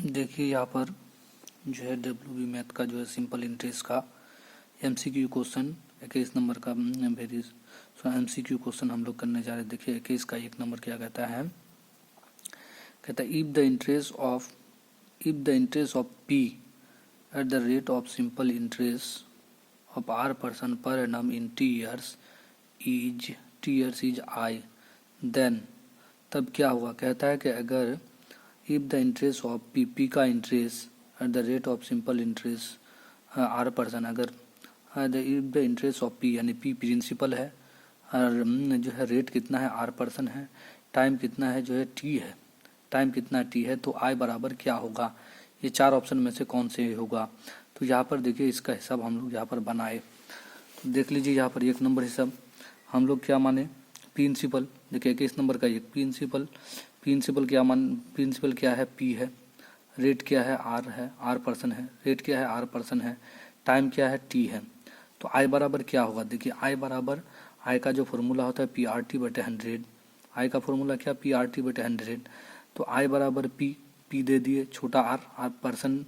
देखिए यहाँ पर जो है डब्ल्यूबी मैथ का जो है सिंपल इंटरेस्ट का एमसीक्यू क्वेश्चन 21 नंबर का वेरी एमसीक्यू क्वेश्चन हम लोग करने जा रहे हैं। देखिए 21 का 1 नंबर क्या कहता है, कहता है if the interest of P at the rate of simple interest of R percent per annum in T years is I, then तब क्या हुआ। कहता है कि अगर if the interest of P का interest at the rate of simple interest R percent, अगर if the interest of P यानी पी प्रिंसिपल है और जो है रेट कितना है आर पर्सन है, टाइम कितना है जो है टी है, टाइम कितना टी है, तो आई बराबर क्या होगा। ये 4 ऑप्शन में से कौन से होगा। तो यहाँ पर देखिए इसका हिसाब हम लोग यहाँ पर बनाए, तो देख लीजिए यहाँ पर 1 नंबर हिसाब हम लोग क्या माने प्रिंसिपल। देखिए 21 नंबर का एक प्रिंसिपल क्या है पी है, रेट क्या है आर पर्सन है, रेट क्या है आर पर्सन है, टाइम क्या है टी है। तो आई बराबर क्या होगा। देखिए आई बराबर आई का जो फॉर्मूला होता है पी आर टी बटे 100, आई का फॉर्मूला क्या पी आर टी बटे 100। तो आई बराबर पी दे दिए, छोटा आर पर्सन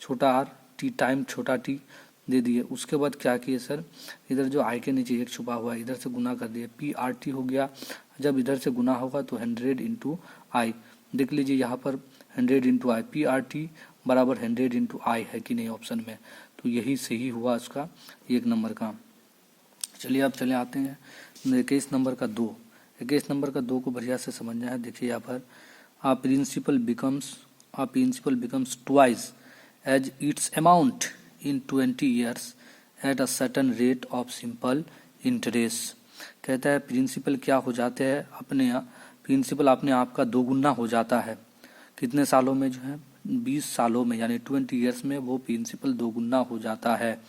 छोटा आर, टी टाइम छोटा टी दे दिए। उसके बाद क्या किए सर, इधर जो आई के नीचे 1 छुपा हुआ है इधर से गुना कर दिए, पी आर टी हो गया। जब इधर से गुना होगा तो 100 इंटू आई, देख लीजिए यहाँ पर 100 इंटू आई, पी आर टी बराबर 100 इंटू आई है कि नहीं ऑप्शन में। तो यही सही हुआ उसका 1 नंबर का। चलिए अब चले आते हैं 21 नंबर का 2। 21 नंबर का 2 को बढ़िया से समझना है। देखिए यहाँ पर a principal becomes twice as its amount in 20 years at a certain rate of simple interest। कहता है प्रिंसिपल क्या हो जाते हैं प्रिंसिपल अपने आप का 2 गुना हो जाता है कितने सालों में, जो है 20 सालों में, यानी 20 ईयर्स में वो प्रिंसिपल 2 गुना हो जाता है।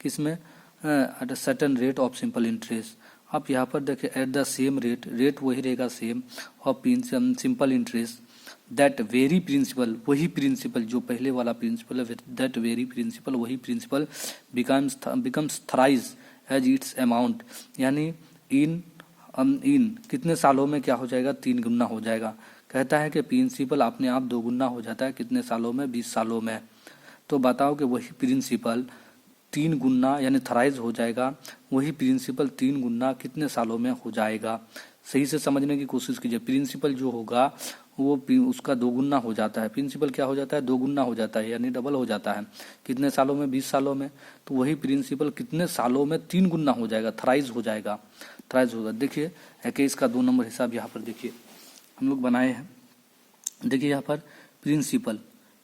किसमें, at a certain rate of simple interest. अब यहाँ पर देखिए एट द सेम रेट वही रहेगा सेम और simple interest, that very principal वही प्रिंसिपल जो पहले वाला प्रिंसिपल है, दैट वेरी प्रिंसिपल वही principal becomes thrice as its amount, यानी इन कितने सालों में क्या हो जाएगा 3 गुना हो जाएगा। कहता है कि प्रिंसिपल अपने आप 2 गुना हो जाता है कितने सालों में 20 सालों में। तो बताओ कि वही प्रिंसिपल 3 गुना यानी थ्राइज हो जाएगा, वही प्रिंसिपल 3 गुना कितने सालों में हो जाएगा। सही से समझने की कोशिश कीजिए। प्रिंसिपल जो होगा वो उसका 2 गुना हो जाता है, प्रिंसिपल क्या हो जाता है 2 गुना हो जाता है यानी डबल हो जाता है कितने सालों में 20 सालों में। तो वही प्रिंसिपल कितने सालों में 3 गुना हो जाएगा, थ्राइज होगा। देखिए 21 का 2 नंबर हिसाब यहाँ पर देखिए हम लोग बनाए हैं। देखिए यहाँ पर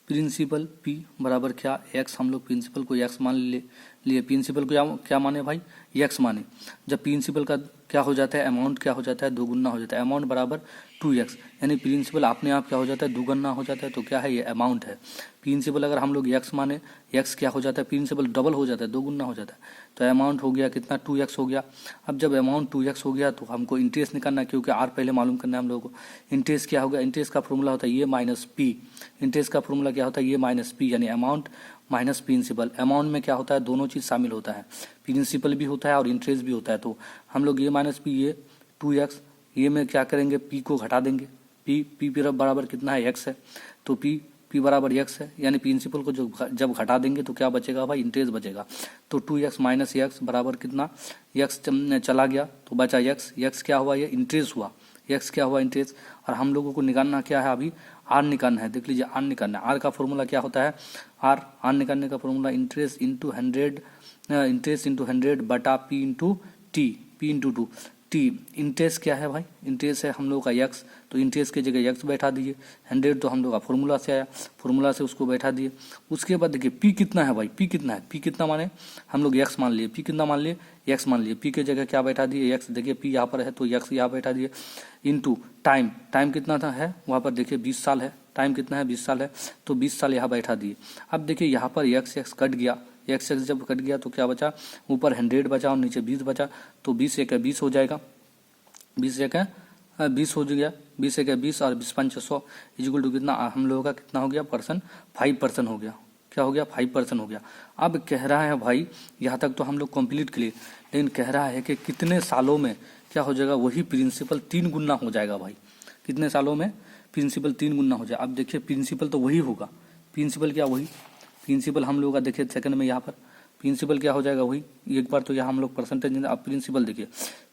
प्रिंसिपल पी बराबर क्या एक्स, हम लोग प्रिंसिपल को एक्स मान लिए प्रिंसिपल को क्या माने भाई एक्स माने। जब प्रिंसिपल का क्या हो जाता है अमाउंट क्या हो जाता है 2 गुना हो जाता है, अमाउंट बराबर 2x, यानी प्रिंसिपल अपने आप क्या हो जाता है 2 गुना हो जाता है। तो क्या है ये अमाउंट है। प्रिंसिपल अगर हम लोग x माने, x क्या हो जाता है प्रिंसिपल डबल हो जाता है 2 गुना हो जाता है। तो अमाउंट हो गया कितना 2x हो गया। अब जब अमाउंट 2x हो गया तो हमको इंटरेस्ट निकालना है, क्योंकि आर पहले मालूम करना है हम लोगों को। इंटरेस्ट क्या होगा, इंटरेस्ट का फॉर्मूला होता है ये माइनस पी, इंटरेस्ट का फॉर्मूला क्या होता है ये माइनस पी, यानी अमाउंट माइनस प्रिंसिपल। अमाउंट में क्या होता है दोनों चीज़ शामिल होता है, प्रिंसिपल भी होता है और इंटरेस्ट भी होता है। तो हम लोग ये माइनस पी ये 2x, ये में क्या करेंगे पी को घटा देंगे, पी बराबर कितना है x है, तो पी बराबर x है, यानी प्रिंसिपल को जब घटा देंगे तो क्या बचेगा भाई इंटरेस्ट बचेगा। तो 2x माइनस x बराबर कितना x चला गया तो बचा x क्या हुआ ये इंटरेस्ट हुआ, x क्या हुआ इंटरेस्ट। और हम लोगों को निकालना क्या है अभी आर निकालना है। देख लीजिए आर निकालना है, आर का फॉर्मूला क्या होता है आर निकालने का फॉर्मूला इंटरेस्ट इंटू 100 बटा पी इंटू 2 टी। इंटरेस्ट क्या है भाई, इंटरेस्ट है हम लोग का x, तो इंटरेस्ट की जगह x बैठा दिए, 100 तो हम लोग का फॉर्मूला से आया, फॉर्मूला से उसको बैठा दिए। उसके बाद देखिए पी कितना है भाई, पी कितना माने हम लोग x मान लिए, पी कितना मान लिए x मान लिए, पी की जगह क्या बैठा दिए x, देखिए पी यहाँ पर है तो x यहाँ बैठा दिए, इंटू टाइम कितना था है वहाँ पर देखिए 20 साल है, टाइम कितना है 20 साल है तो 20 साल यहाँ बैठा दिए। अब देखिए यहाँ पर x कट गया, x जब कट गया तो क्या बचा ऊपर 100 बचा और नीचे 20 बचा, तो 20 एक 20 हो जाएगा, 20 एक 20 हो गया, 20 एक 20 और 20 पंच 100 इक्वल टू कितना हम लोगों का कितना हो गया 5% हो गया। क्या हो गया 5% हो गया। अब कह रहा है भाई यहाँ तक तो हम लोग कंप्लीट के लिए, लेकिन कह रहा है कि कितने सालों में क्या हो जाएगा वही प्रिंसिपल 3 गुना हो जाएगा भाई, कितने सालों में प्रिंसिपल 3 गुना हो जाए। अब देखिए प्रिंसिपल तो वही होगा, प्रिंसिपल क्या वही, प्रिंसिपल हम लोग का देखिए सेकंड में यहाँ पर प्रिंसिपल क्या हो जाएगा वही, एक बार तो यहाँ हम लोग परसेंटेज, अब प्रिंसिपल देखिए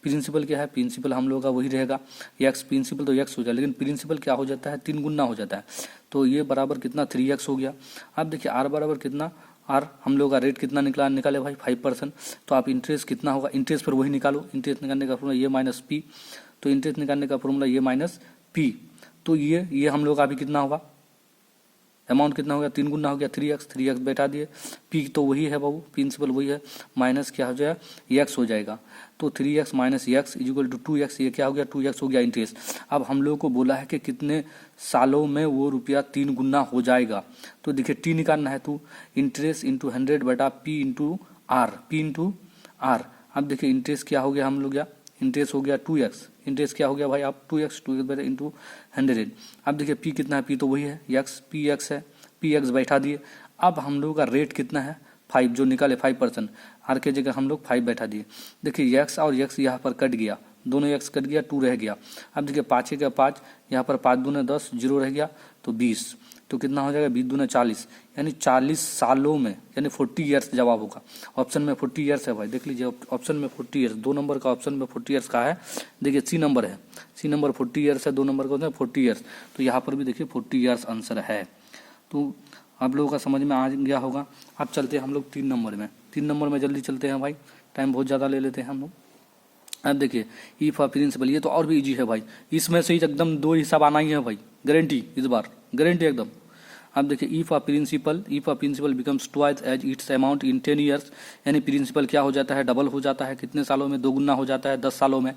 प्रिंसिपल क्या है, प्रिंसिपल हम लोग का वही रहेगा एक्स, प्रिंसिपल तो एक्स हो जाए, लेकिन प्रिंसिपल क्या हो जाता है 3 गुना हो जाता है, तो ये बराबर कितना 3x हो गया। अब देखिए आर बराबर कितना, आर हम लोग का रेट कितना निकाले भाई 5%, तो आप इंटरेस्ट कितना होगा, इंटरेस्ट पर वही निकालो, इंटरेस्ट निकालने का फॉर्मूला ये माइनस पी, तो इंटरेस्ट निकालने का फॉर्मूला ये माइनस पी, तो ये हम लोग का अभी कितना होगा, अमाउंट कितना हो गया 3 गुना हो गया 3x बैठा दिए, पी तो वही है बाबू, प्रिंसिपल वही है, माइनस क्या हो जाएगा x हो जाएगा, तो 3x minus x equal to 2x, ये क्या हो गया 2x हो गया इंटरेस्ट। अब हम लोग को बोला है कि कितने सालों में वो रुपया 3 गुना हो जाएगा, तो देखिए टी निकालना है, तो इंटरेस्ट इंटू 100 बटा पी इंटू आर। अब देखिए इंटरेस्ट क्या हो गया हम लोग, या इंटरेस्ट हो गया 2x, इंटरेस्ट क्या हो गया भाई आप 2x बटा इंटू 100। अब देखिए पी कितना है, पी तो वही है x, पी एक्स है, पी एक्स बैठा दिए। अब हम लोग का रेट कितना है 5, जो निकाले 5%, आर के जगह हम लोग 5 बैठा दिए। देखिए x और x यहाँ पर कट गया, दोनों x कट गया, 2 रह गया। अब देखिए 5 का 5, यहाँ पर 5 दूने 10, 0 रह गया, तो 20, तो कितना हो जाएगा 20 दूने 40, यानी 40 सालों में, यानी 40 ईयर्स जवाब होगा। ऑप्शन में 40 ईयर्स है भाई, देख लीजिए ऑप्शन में 40 ईयर्स, 2 नंबर का ऑप्शन में 40 ईयर्स का है। देखिए सी नंबर है, सी नंबर 40 ईयर्स है, 2 नंबर का होता है 40 ईयर्स, तो यहाँ पर भी देखिए 40 ईयर्स आंसर है। तो आप लोगों का समझ में आ गया होगा। अब चलते हैं हम लोग 3 नंबर में, 3 नंबर में जल्दी चलते हैं भाई, टाइम बहुत ज़्यादा ले लेते हैं हम लोग। अब देखिए ई फॉर प्रिंसिपल, ये तो और भी इजी है भाई, इसमें से ही एकदम 2 हिसाब आना ही है भाई, गारंटी, इस बार गारंटी एकदम। अब देखिए ई for principal becomes twice as its amount in 10 years, यानी प्रिंसिपल क्या हो जाता है, डबल हो जाता है, कितने सालों में, 2 गुना हो जाता है 10 सालों में।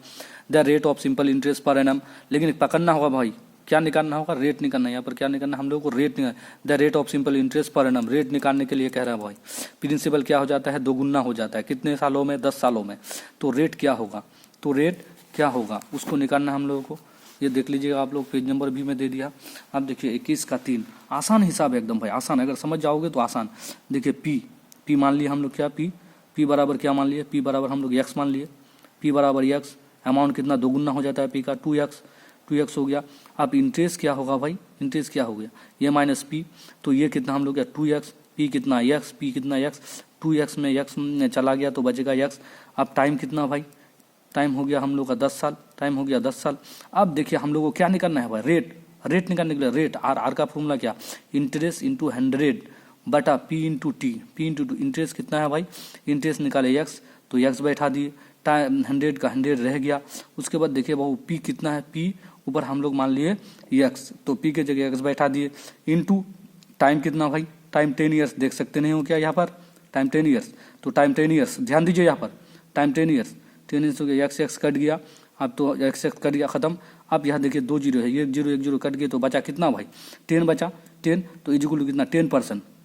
The rate of simple interest per annum, लेकिन पकड़ना होगा भाई, क्या निकालना होगा, रेट निकालना है, यहाँ पर क्या निकालना है हम लोग को, रेट निकाल, the rate of simple interest per annum, rate निकालने के लिए कह रहा है भाई। प्रिंसिपल क्या हो जाता है 2 गुना हो जाता है, कितने सालों में, 10 सालों में, तो रेट क्या होगा, तो रेट क्या होगा उसको निकालना हम लोगों को। ये देख लीजिएगा आप लोग, पेज नंबर भी में दे दिया। अब देखिए 21 का 3, आसान हिसाब है एकदम भाई, आसान, अगर समझ जाओगे तो आसान। देखिए पी मान लिया हम लोग, क्या पी बराबर क्या मान लिए, पी बराबर हम लोग x मान लिए, पी बराबर x, अमाउंट कितना 2 गुना हो जाता है पी का, 2x हो गया। अब इंटरेस्ट क्या होगा भाई, इंटरेस्ट क्या हो गया, ये माइनस पी, तो ये कितना हम लोग क्या 2x, पी कितना x, 2x में x चला गया तो बचेगा x। अब टाइम कितना भाई, टाइम हो गया हम लोग का 10 साल, टाइम हो गया 10 साल। अब देखिए हम लोग को क्या निकालना है भाई, रेट निकालने के लिए रेट, आर का फॉर्मूला क्या, इंटरेस्ट इंटू 100 बटा पी इंटू टी, इंटरेस्ट कितना है भाई, इंटरेस्ट निकाले x, तो x बैठा दिए, टाइम 100 का 100 रह गया। उसके बाद देखिए बाबू पी कितना है, पी ऊपर हम लोग मान लिए x, तो पी के जगह x बैठा दिए, इंटू टाइम कितना भाई, टाइम 10 ईयर्स, देख सकते नहीं हो क्या यहाँ पर, टाइम 10 ईयर्स, तो टाइम 10 ईयर्स, ध्यान दीजिए यहाँ पर टाइम 10 ईयर्स, 10 ईयर्स हो गया, x कट गया, अब तो x कट गया खत्म। अब यहाँ देखिए 2 जीरो है, 1 0 कट गया, तो बचा कितना भाई 10 बचा, 10, तो इक्वल कितना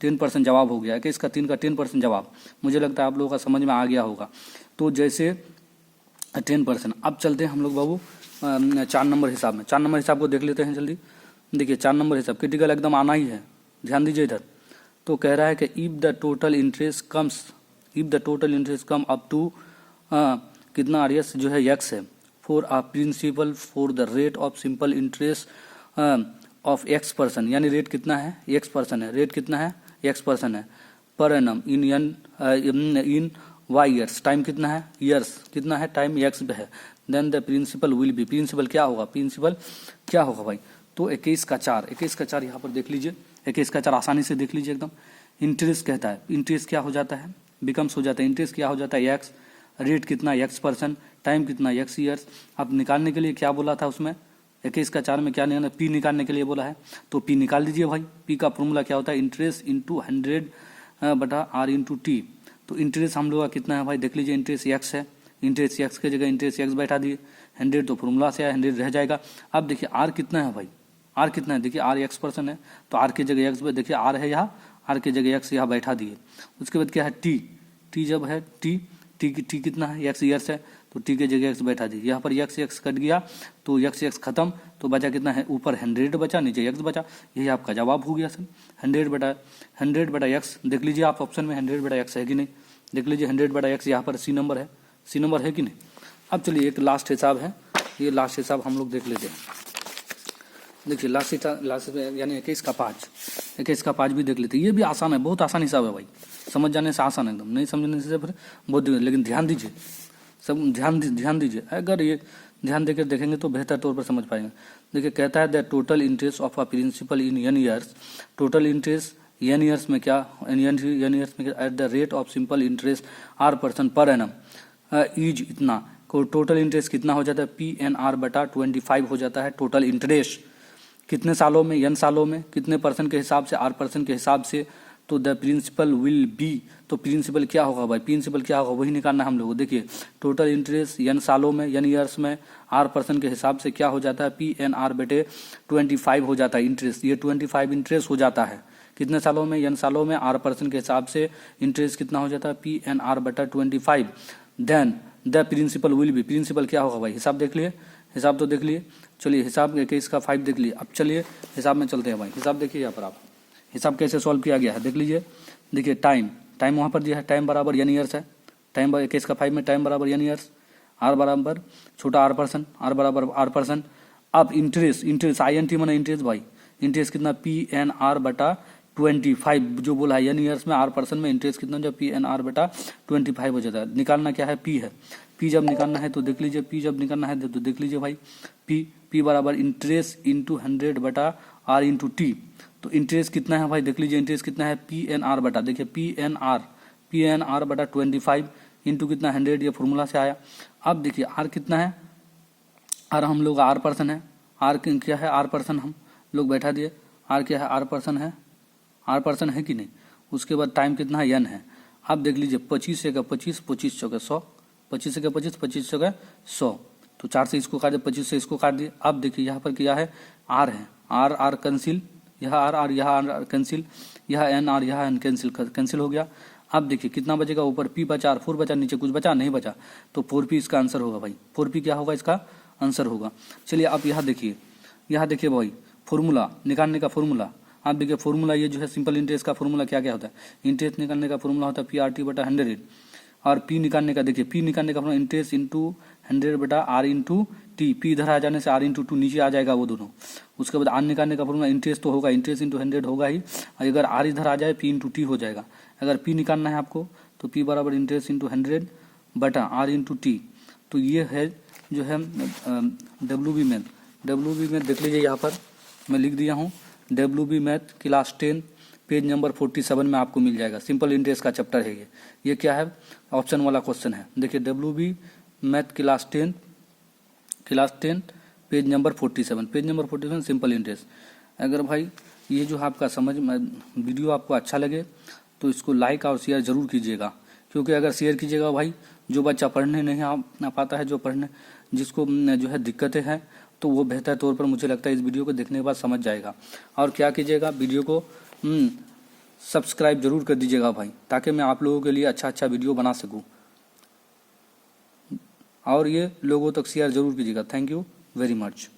10% जवाब हो गया कि इसका 3 का 10% जवाब। मुझे लगता है आप लोगों का समझ में आ गया होगा। तो जैसे 10%। अब चलते हैं हम लोग बाबू 4 नंबर हिसाब में, 4 नंबर हिसाब को देख लेते हैं जल्दी। देखिए 4 नंबर हिसाब क्रिटिकल एकदम आना ही है, ध्यान दीजिए इधर। तो कह रहा है कि if the total interest come up to कितना आर जो है x है, for a principal for the rate of simple interest of x%, यानी रेट कितना है x% है, रेट कितना है x% है, per annum in y years, time कितना है ईयर्स, कितना है टाइम x है, then the principal will be, principal क्या होगा भाई, तो 21 का 4 यहाँ पर देख लीजिए, 21 का 4 आसानी से देख लीजिए एकदम। इंटरेस्ट कहता है, इंटरेस्ट क्या हो जाता है, बिकम्स हो जाता है, इंटरेस्ट क्या हो जाता है x, रेट कितना x%, टाइम कितना x ईयर्स। अब निकालने के लिए क्या बोला था उसमें, 21 का 4 में क्या निकालना, पी निकालने के लिए बोला है, तो पी निकाल दीजिए भाई। पी का फॉर्मूला क्या होता है, इंटरेस्ट इंटू 100 बटा आर इंटू टी। तो इंटरेस्ट हम लोग का कितना है भाई, देख लीजिए इंटरेस्ट x है, इंटरेस्ट x के जगह इंटरेस्ट x बैठा दिए, 100 तो फॉर्मूला से 100 रह जाएगा। अब देखिए आर कितना है भाई, आर कितना है, देखिए आर x% है, तो आर की जगह x, देखिए आर है यहाँ, आर की जगह x यहाँ बैठा दिए। उसके बाद क्या है टी जब है टी कितना है x ईयर्स है, तो टी के जगह x बैठा दी, यहाँ पर x कट गया, तो x खत्म, तो बचा कितना है, ऊपर 100 बचा, नीचे x बचा, यही आपका जवाब हो गया सर। 100 बटा x, देख लीजिए आप ऑप्शन में 100 बटा x है कि नहीं, देख लीजिए 100 बटा x यहाँ पर सी नंबर है कि नहीं। अब चलिए एक लास्ट हिसाब है, ये लास्ट हिसाब हम लोग देख लेते हैं। देखिए लास्ट यानी 21 का 5, 21 का 5 भी देख लेते, ये भी आसान है, बहुत आसान हिसाब है भाई, समझ जाने से आसान है एकदम, नहीं समझने से फिर बहुत दिक्कत। लेकिन ध्यान दीजिए, सब ध्यान दीजिए, अगर ये ध्यान देकर देखेंगे तो बेहतर तौर पर समझ पाएंगे। देखिए कहता है that total interest of a principal in N years, total interest N years में क्या, एन ईयर्स में at the rate of simple interest R percent per annum is इतना, को टोटल इंटरेस्ट कितना हो जाता है, पी एन आर बटा 25 हो जाता है टोटल इंटरेस्ट। कितने सालों में, एन सालों में, कितने परसेंट के हिसाब से, आर परसेंट के हिसाब से, तो द प्रिंसिपल विल बी, तो प्रिंसिपल क्या होगा भाई, प्रिंसिपल क्या होगा वही निकालना है हम लोग। देखिए टोटल इंटरेस्ट एन सालों में, एन ईयर्स में, आर परसेंट के हिसाब से क्या हो जाता है, पी एन आर बटे 25 हो जाता है इंटरेस्ट, ये 25 इंटरेस्ट हो जाता है कितने सालों में, एन सालों में, आर परसेंट के हिसाब से इंटरेस्ट कितना हो जाता है, पी एन आर बटा 25। Then the principal will be, principal क्या होगा भाई, हिसाब देख लिए, हिसाब तो देख लिए, चलिए हिसाब 21 का 5 देख लिए। अब चलिए हिसाब में चलते हैं भाई, हिसाब देखिए यहाँ पर आप, हिसाब कैसे सॉल्व किया गया है देख लीजिए। देखिए टाइम, टाइम वहाँ पर दिया है, टाइम बराबर एन ईयर्स है, टाइम 21 का 5 में टाइम बराबर एन ईयर्स, आर बराबर छोटा आर परसेंट, आर बराबर आर परसेंट। अब interest, interest I N T माना इंटरेस्ट भाई, इंटरेस्ट कितना, पी एन आर बटा 25 जो बोला है एन ईयर्स में, आर परसेंट में इंटरेस्ट कितना, जब पी एन आर बटा 25 हो जाता है। निकालना क्या है, पी है, पी जब निकालना है तो देख लीजिए, पी जब निकालना है तो देख लीजिए भाई, पी बराबर इंटरेस्ट इंटू 100 बटा आर इंटू टी। तो इंटरेस्ट कितना है भाई, देख लीजिए इंटरेस्ट कितना है, पी एन आर बटा, देखिए पी एन आर बटा 25 इंटू कितना 100, ये फॉर्मूला से आया। अब देखिए आर कितना है, आर हम लोग आर परसेंट है, आर क्या है, आर परसेंट हम लोग बैठा दिए, आर क्या है, आर परसेंट है, आर परसेंट है कि नहीं। उसके बाद टाइम कितना है, एन है। अब देख लीजिए 25 से का 25, 25 चौके 100, 25 से का 25, 25 चौके 100, तो 4 से इसको काट दिया, 25 से इसको काट दिया। अब देखिए यहाँ पर क्या है, आर है, आर आर कैंसिल, यह आर यह आर कैंसिल, यह एन आर यह एन कैंसिल हो गया। अब देखिए कितना बचेगा, ऊपर पी बचा, 4 बचा, नीचे कुछ बचा नहीं बचा, तो 4p इसका आंसर होगा भाई, 4p क्या होगा, इसका आंसर होगा। चलिए आप यहाँ देखिए भाई फॉर्मूला निकालने का फॉर्मूला, आप देखिए फॉर्मूला ये जो है सिंपल इंटरेस्ट का फॉर्मूला क्या क्या होता है, इंटरेस्ट निकालने का फॉर्मूला होता है पी आर टी बटा 100, और पी निकालने का, देखिए पी निकालने का फॉर्मूला इंटरेस्ट इंटू 100 बटा आर इंटू टी, पी इधर आ जाने से आर इंटू 2 नीचे आ जाएगा वो दोनों। उसके बाद आर निकालने का फॉर्मूला इंटरेस्ट तो होगा, इंटरेस्ट इंटू 100 होगा ही, अगर आर इधर आ जाए पी इंटू टी हो जाएगा। अगर पी निकालना है आपको तो पी बराबर इंटरेस्ट इंटू 100 बटा आर इंटू टी। तो ये है जो है डब्ल्यू बी मैथ देख लीजिए, यहाँ पर मैं लिख दिया हूँ, W B math class 10 page number 47 में आपको मिल जाएगा, सिंपल इंटरेस्ट का चैप्टर है ये क्या है, ऑप्शन वाला क्वेश्चन है। देखिए W B math class 10 page number 47 simple interest. अगर भाई ये जो आपका समझ वीडियो आपको अच्छा लगे तो इसको लाइक और शेयर जरूर कीजिएगा, क्योंकि अगर शेयर कीजिएगा भाई, जो बच्चा पढ़ने नहीं आ पाता है, जो पढ़ने जिसको जो है दिक्कतें हैं, तो वो बेहतर तौर पर मुझे लगता है इस वीडियो को देखने के बाद समझ जाएगा। और क्या कीजिएगा, वीडियो को सब्सक्राइब जरूर कर दीजिएगा भाई, ताकि मैं आप लोगों के लिए अच्छा वीडियो बना सकूं, और ये लोगों तक शेयर जरूर कीजिएगा। Thank you very much.